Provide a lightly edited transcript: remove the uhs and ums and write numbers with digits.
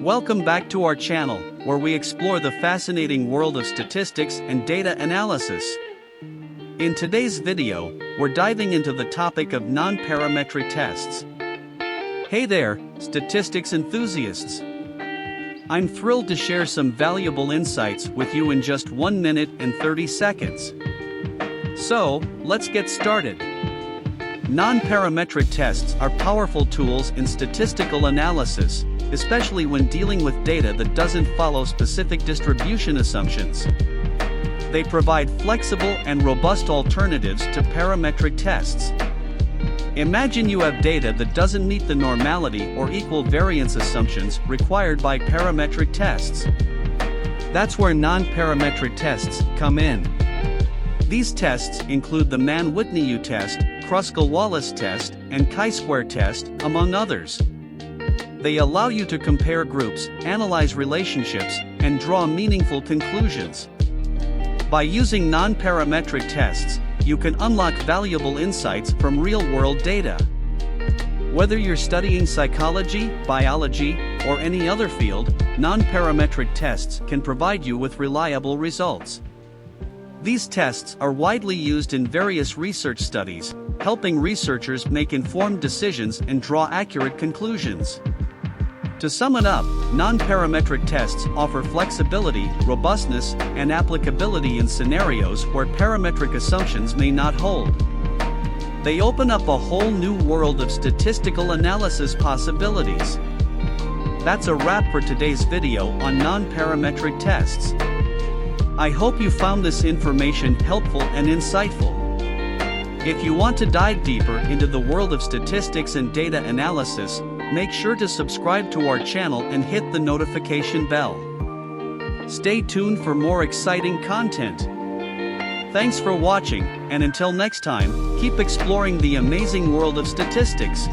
Welcome back to our channel, where we explore the fascinating world of statistics and data analysis. In today's video, we're diving into the topic of non-parametric tests. Hey there, statistics enthusiasts! I'm thrilled to share some valuable insights with you in just 1 minute and 30 seconds. So, let's get started. Non-parametric tests are powerful tools in statistical analysis, especially when dealing with data that doesn't follow specific distribution assumptions. They provide flexible and robust alternatives to parametric tests. Imagine you have data that doesn't meet the normality or equal variance assumptions required by parametric tests. That's where non-parametric tests come in. These tests include the Mann-Whitney U Test, Kruskal-Wallis Test, and chi-square test, among others. They allow you to compare groups, analyze relationships, and draw meaningful conclusions. By using non-parametric tests, you can unlock valuable insights from real-world data. Whether you're studying psychology, biology, or any other field, non-parametric tests can provide you with reliable results. These tests are widely used in various research studies, helping researchers make informed decisions and draw accurate conclusions. To sum it up, non-parametric tests offer flexibility, robustness, and applicability in scenarios where parametric assumptions may not hold. They open up a whole new world of statistical analysis possibilities. That's a wrap for today's video on non-parametric tests. I hope you found this information helpful and insightful. If you want to dive deeper into the world of statistics and data analysis, make sure to subscribe to our channel and hit the notification bell. Stay tuned for more exciting content. Thanks for watching, and until next time, keep exploring the amazing world of statistics.